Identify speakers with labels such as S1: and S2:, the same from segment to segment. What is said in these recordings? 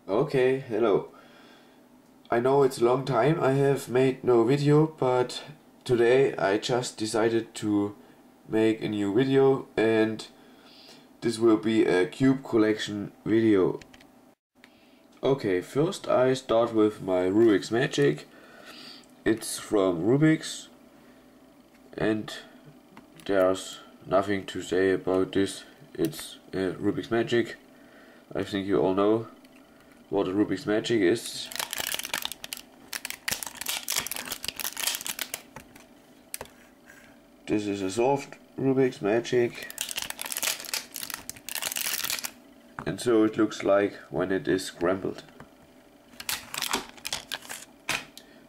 S1: Okay, hello. I know it's a long time I have made no video, but today I just decided to make a new video, and this will be a cube collection video. Okay, first I start with my Rubik's Magic. It's from Rubik's and there's nothing to say about this. It's Rubik's Magic. I think you all know what a Rubik's Magic is. This is a soft Rubik's Magic, and so it looks like when it is scrambled.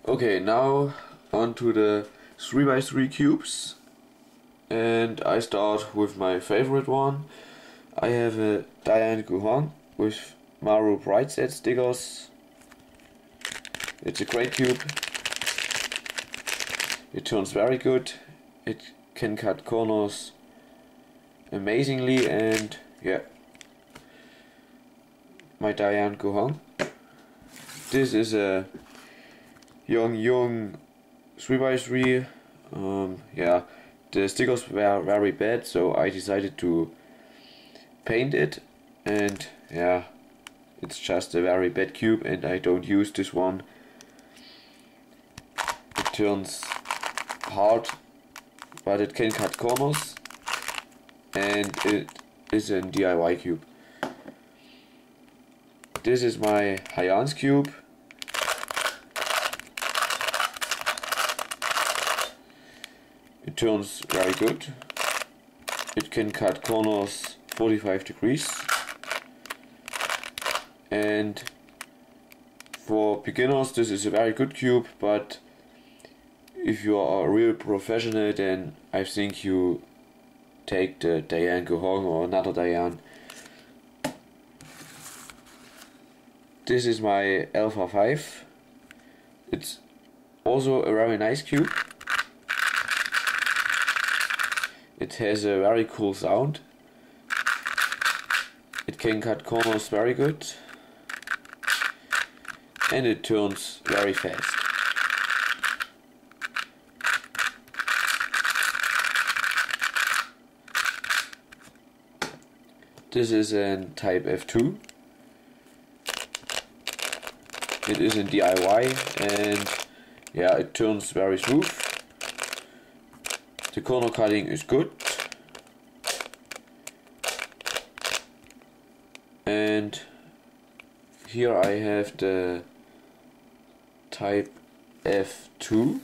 S1: Okay, now on to the 3x3 cubes, and I start with my favorite one. I have a Diane Guhan with Maru Bright Set stickers. It's a great cube. It turns very good. It can cut corners amazingly, and yeah, my Diane Guhan. This is a young 3x3. Yeah, the stickers were very bad, so I decided to paint it, and yeah, it's just a very bad cube and I don't use this one. It turns hard, but it can cut corners, and it is a DIY cube. This is my Hyan's cube. It turns very good. It can cut corners 45 degrees, and for beginners this is a very good cube, but if you are a real professional, then I think you take the Diane Guhan or another Diane. This is my Alpha 5. It's also a very nice cube. It has a very cool sound. It can cut corners very good, and it turns very fast. This is a type F2. It is in DIY, and yeah, it turns very smooth. The corner cutting is good, and here I have the type F2.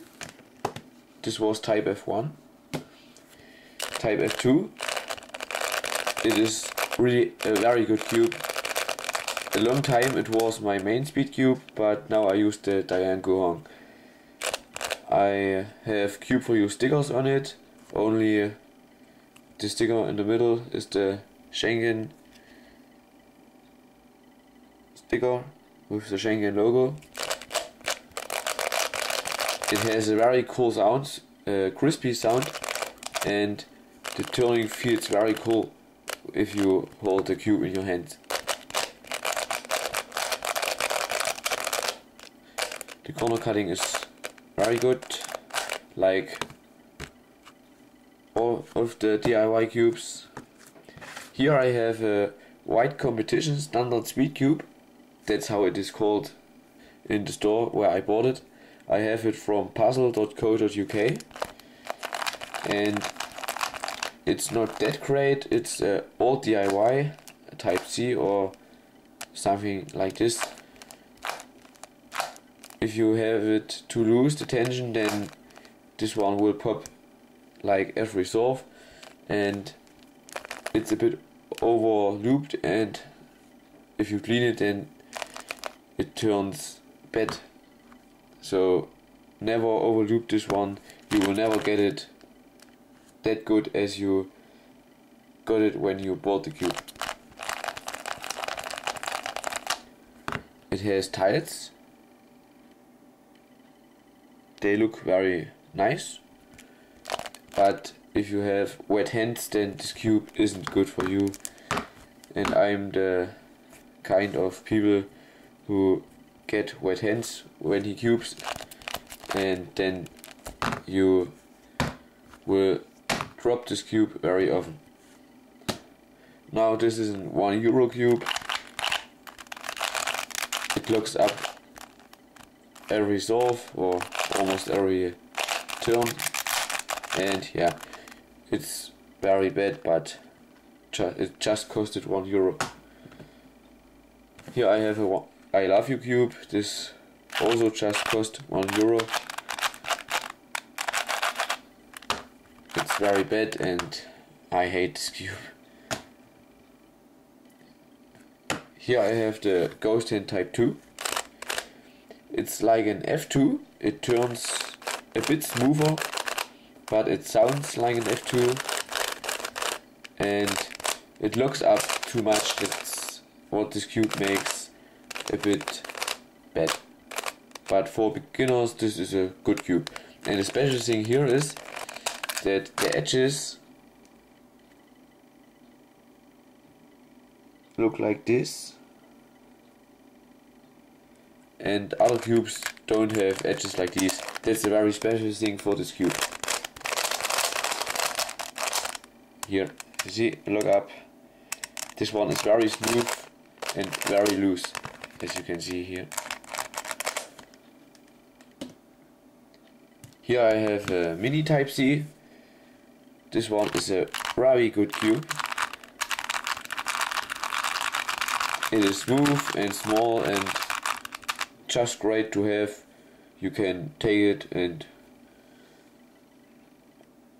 S1: This was type F1. Type F2. It is really a very good cube. A long time it was my main speed cube, but now I use the Diane Guhan. I have Cube for You stickers on it. Only the sticker in the middle is the Schengen sticker with the Schengen logo. It has a very cool sound, crispy sound, and the turning feels very cool if you hold the cube in your hand. The corner cutting is very good, like all of the DIY cubes. Here I have a white competition standard speed cube. That's how it is called in the store where I bought it. I have it from puzzle.co.uk, and it's not that great. It's old DIY, type C or something like this. If you have it to lose the tension, then this one will pop like every solve, and it's a bit over looped, and if you clean it then it turns bad. So never over loop this one. You will never get it that good as you got it when you bought the cube. It has tiles. They look very nice, but if you have wet hands, then this cube isn't good for you. And I'm the kind of people who get wet hands when he cubes, and then you will drop this cube very often. Now this is a €1 cube. It looks up every solve or almost every turn, and yeah, it's very bad, but it just costed €1. Here I have a I love you cube. This also just cost €1. It's very bad and I hate this cube. Here I have the Ghost Hand Type 2. It's like an F2. It turns a bit smoother, but it sounds like an F2, and it looks up too much. That's what this cube makes a bit bad. But for beginners this is a good cube. And the special thing here is that the edges look like this, and other cubes don't have edges like these. That's a very special thing for this cube. Here, you see, look up. This one is very smooth and very loose, as you can see here. Here I have a mini Type C. This one is a very good cube. It is smooth and small and just great to have. You can take it and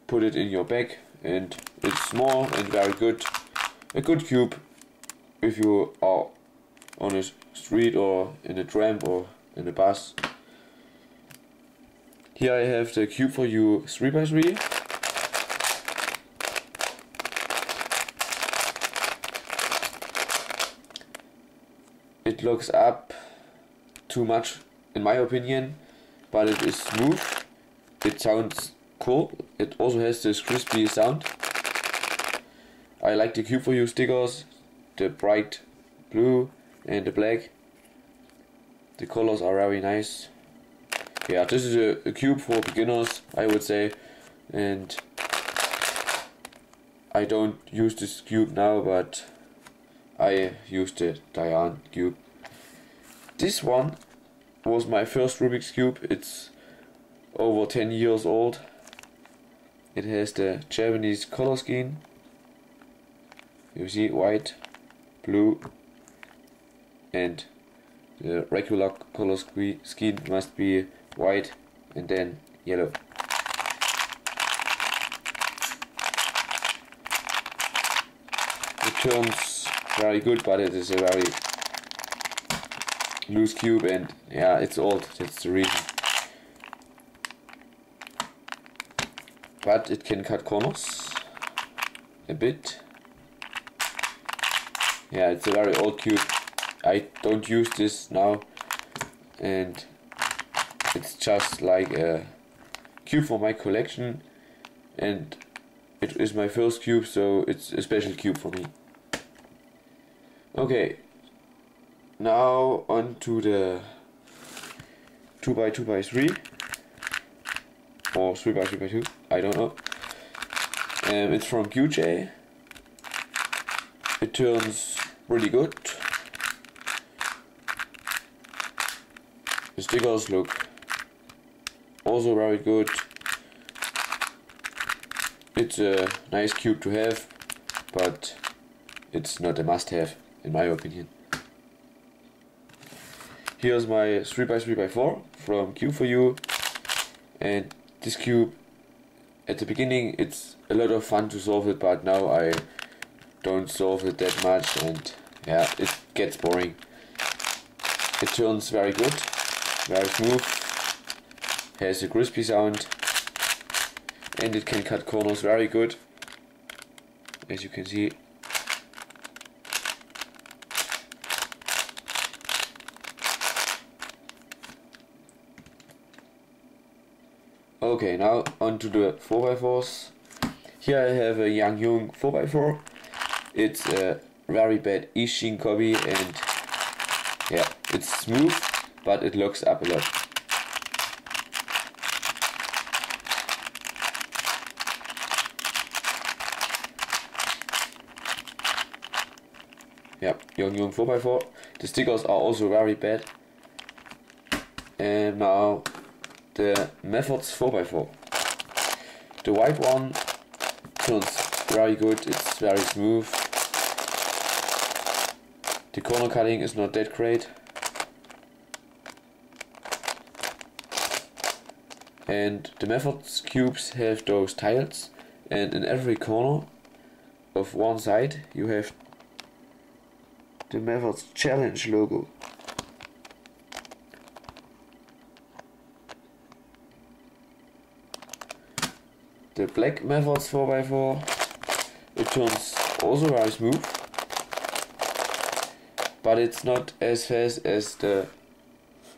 S1: put it in your bag, and it's small and very good. A good cube if you are on a street or in a tram or in a bus. Here I have the Cube for You 3x3. It looks up too much in my opinion, but it is smooth. It sounds cool. It also has this crispy sound. I like the Cube for You stickers, the bright blue and the black. The colors are very nice. Yeah, this is a cube for beginners, I would say, and I don't use this cube now, but I use the Diane cube. This one was my first Rubik's Cube. It's over 10 years old. It has the Japanese color scheme. You see, white, blue, and the regular color scheme must be white and then yellow. It turns very good, but it is a very loose cube, and yeah, it's old, that's the reason. But it can cut corners a bit. Yeah, it's a very old cube. I don't use this now, and it's just like a cube for my collection, and it is my first cube, so it's a special cube for me. Okay, now on to the 2x2x3 or 3x3x2, I don't know. It's from QJ. It turns really good. The stickers look also very good. It's a nice cube to have, but it's not a must-have in my opinion. Here's my 3x3x4 from Cube for You, and this cube, at the beginning it's a lot of fun to solve it, but now I don't solve it that much, and yeah, it gets boring. It turns very good, very smooth, has a crispy sound, and it can cut corners very good, as you can see. Okay, now on to the 4x4s. Here I have a Yang Young 4x4. It's a very bad Ishin copy, and Yeah, it's smooth, but it locks up a lot. Yeah, Yong 4x4. The stickers are also very bad. And now the Methods 4x4. The white one turns very good, it's very smooth. The corner cutting is not that great. And the Methods cubes have those tiles, and in every corner of one side you have the Methods Challenge logo. The black Methods 4x4, it turns also very smooth, but it's not as fast as the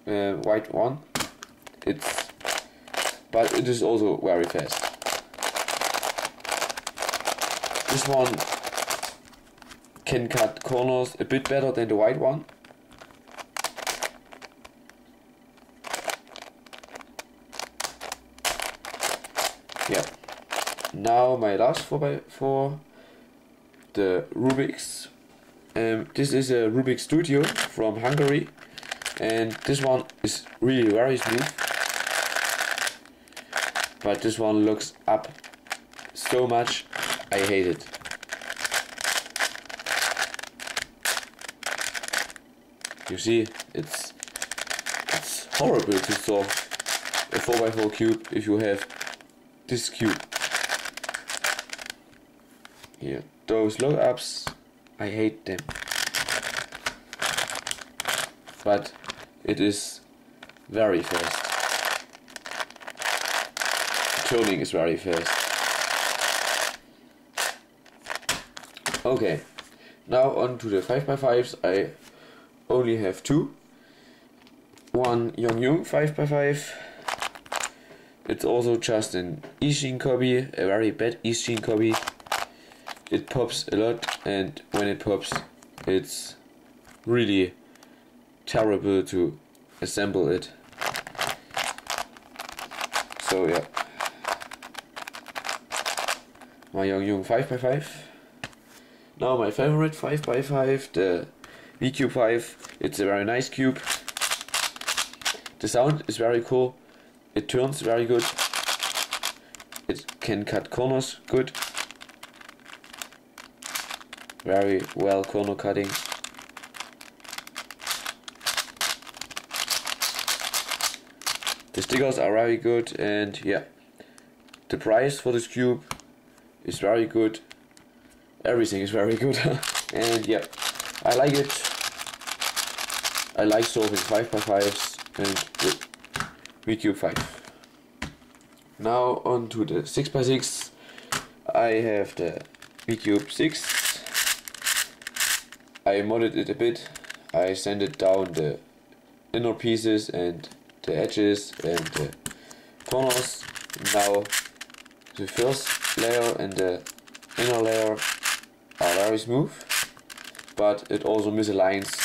S1: white one. But it is also very fast. This one can cut corners a bit better than the white one. Yeah. Now my last 4x4, the Rubik's. This is a Rubik's Studio from Hungary, and this one is really very smooth. But this one looks up so much, I hate it. You see, it's horrible to solve a 4x4 cube if you have this cube. Here, those look-ups, I hate them. But it is very fast. Turning is very fast. Okay, now on to the 5x5s. I only have two. One Yong 5x5. It's also just an Ishin copy, a very bad Ishin copy. It pops a lot, and when it pops, it's really terrible to assemble it. So yeah. My Yong 5x5. Now my favorite 5x5, the VCube 5. It's a very nice cube. The sound is very cool. It turns very good. It can cut corners good. Very well corner cutting. The stickers are very good, and yeah, the price for this cube is very good. Everything is very good. And yeah, I like it. I like solving 5x5s and the VCube 5. Now on to the 6x6. I have the VCube 6. I modded it a bit. I sanded down the inner pieces and the edges and the corners. Now the first layer and the inner layer are very smooth, but it also misaligns.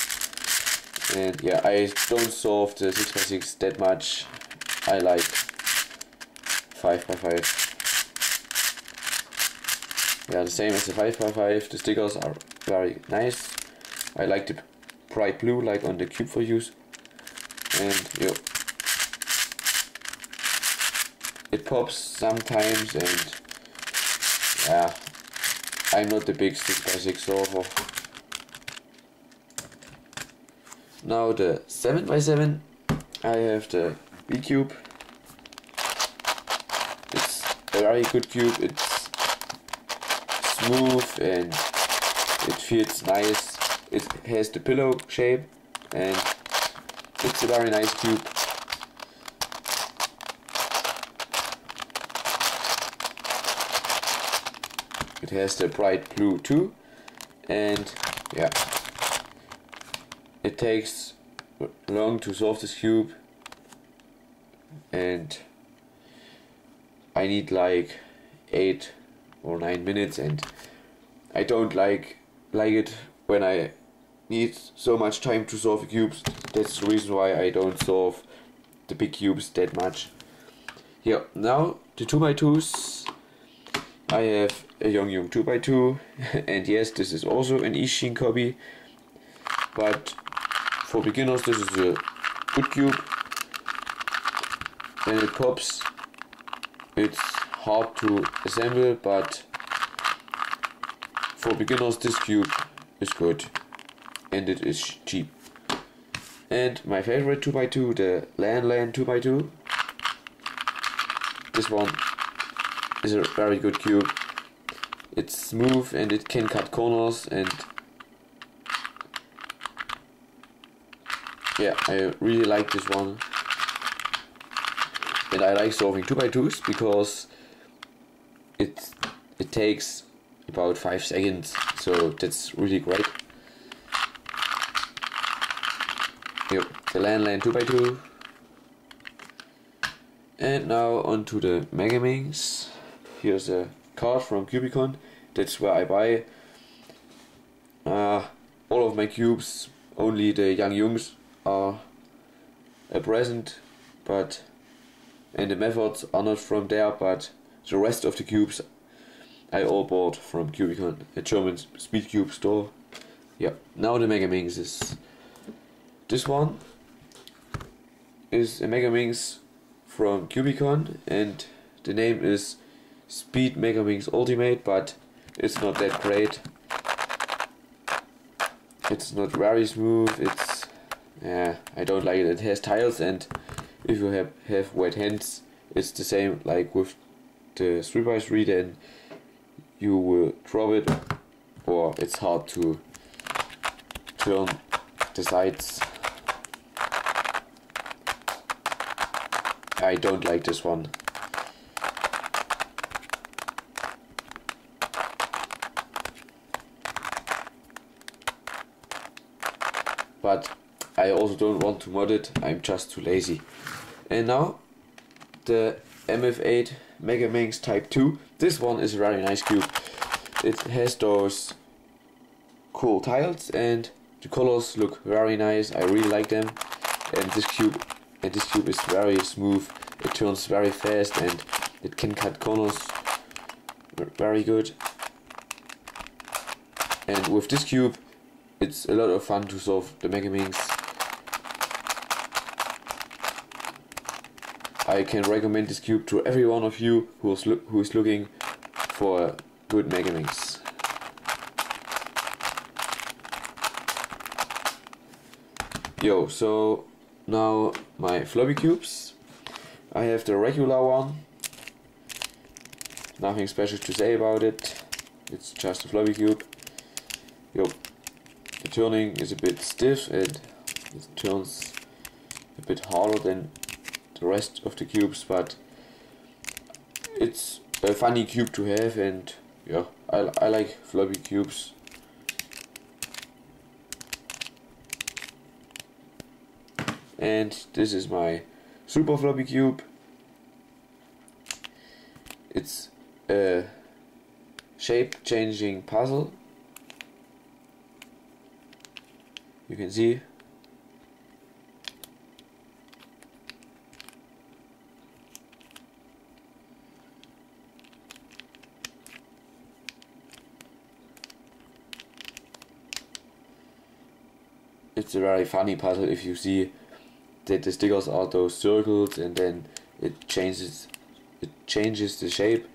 S1: And yeah, I don't solve the 6x6 that much. I like 5x5. Yeah, the same as the 5x5. The stickers are very nice. I like the bright blue, like on the cube for use. And yeah, it pops sometimes, and yeah, I'm not the big 6x6 solver. Now the 7x7, I have the VCube. It's a very good cube. It's smooth and it feels nice. It has the pillow shape, and it's a very nice cube. It has the bright blue too, and yeah, it takes long to solve this cube, and I need like 8 or 9 minutes, and I don't like it when I need so much time to solve the cubes. That's the reason why I don't solve the big cubes that much. Here, now the 2x2s. I have a Yong 2x2 and yes, this is also an Ishin copy, but for beginners this is a good cube. When it pops, it's hard to assemble, but for beginners this cube is good and it is cheap. And my favorite 2x2, the Lan 2x2. This one is a very good cube. It's smooth and it can cut corners, and yeah, I really like this one. And I like solving 2x2s because it takes about 5 seconds, so that's really great. Here, the Lan 2x2. And now onto the Megamings. Here's a card from Cubicon. That's where I buy all of my cubes. Only the Youngs are a present, and the methods are not from there, but the rest of the cubes I all bought from Cubicon, a German speed cube store. Yeah, now the Megamings is this one is a Megamings from Cubicon, and the name is Speed Megamings Ultimate, but it's not that great. It's not very smooth. It's I don't like it. It has tiles, and if you have wet hands, it's the same like with the 3x3. Then you will drop it, or it's hard to turn the sides. I don't like this one. But I also don't want to mod it, I'm just too lazy. And now the MF8 Megamings Type 2. This one is a very nice cube. It has those cool tiles and the colors look very nice. I really like them. And this cube is very smooth. It turns very fast and it can cut corners very good. And with this cube, it's a lot of fun to solve the Megamings. I can recommend this cube to every one of you who is looking for a good Megamings. Yo, so now my floppy cubes. I have the regular one. Nothing special to say about it. It's just a floppy cube. Yo, the turning is a bit stiff and it turns a bit harder than the rest of the cubes, but it's a funny cube to have, and yeah, I like floppy cubes. And this is my super floppy cube. It's a shape changing puzzle. You can see. It's a very funny puzzle if you see that the stickers are those circles and then it changes the shape.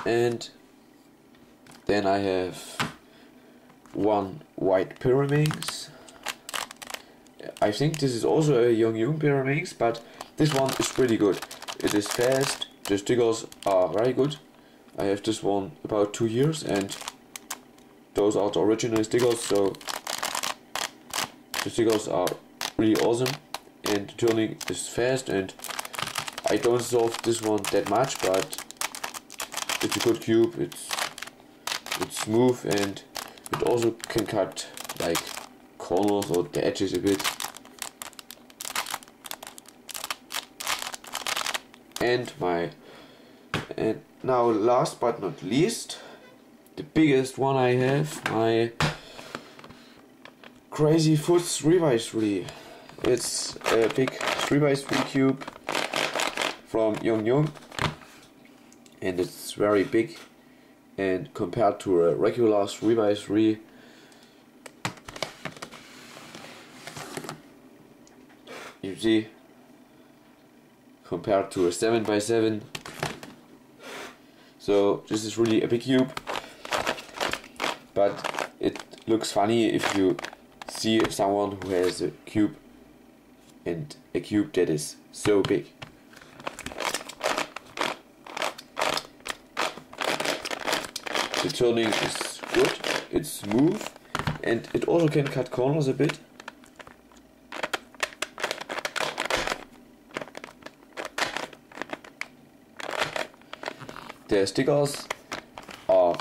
S1: And then I have one white Pyraminx. I think this is also a Young Pyraminx, but this one is pretty good. It is fast, the stickers are very good. I have this one about 2 years and those are the original stickers, so the stickers are really awesome and the turning is fast, and I don't solve this one that much, but it's a good cube. It's smooth and it also can cut like corners or the edges a bit. And now last but not least, the biggest one I have, my Crazy Foot 3x3. It's a big 3x3 cube from Young, and it's very big, and compared to a regular 3x3, you see, compared to a 7x7, so this is really a big cube, but it looks funny if you see someone who has a cube and a cube that is so big. The turning is good, it's smooth, and it also can cut corners a bit. The stickers are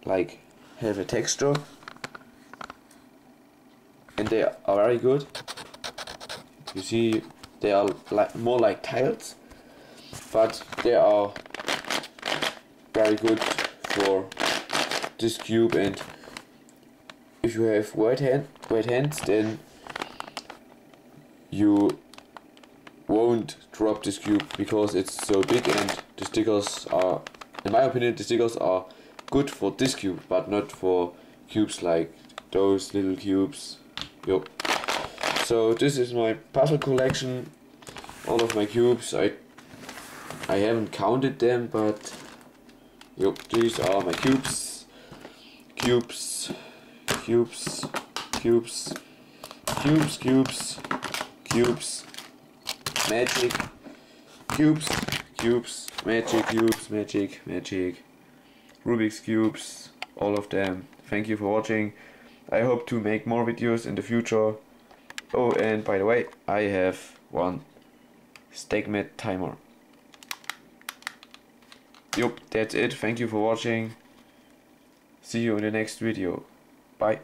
S1: like have a texture, and they are very good. You see, they are more like tiles, but they are very good for this cube. And if you have white hands, then you won't drop this cube because it's so big, and the stickers are, in my opinion, the stickers are good for this cube, but not for cubes like those little cubes. Yup. So this is my puzzle collection. All of my cubes. I haven't counted them, but yup, these are my cubes. Cubes. Magic. Cubes. Magic. Rubik's cubes. All of them. Thank you for watching. I hope to make more videos in the future. Oh, and by the way, I have one StackMat timer. Yup, that's it. Thank you for watching. See you in the next video. Bye.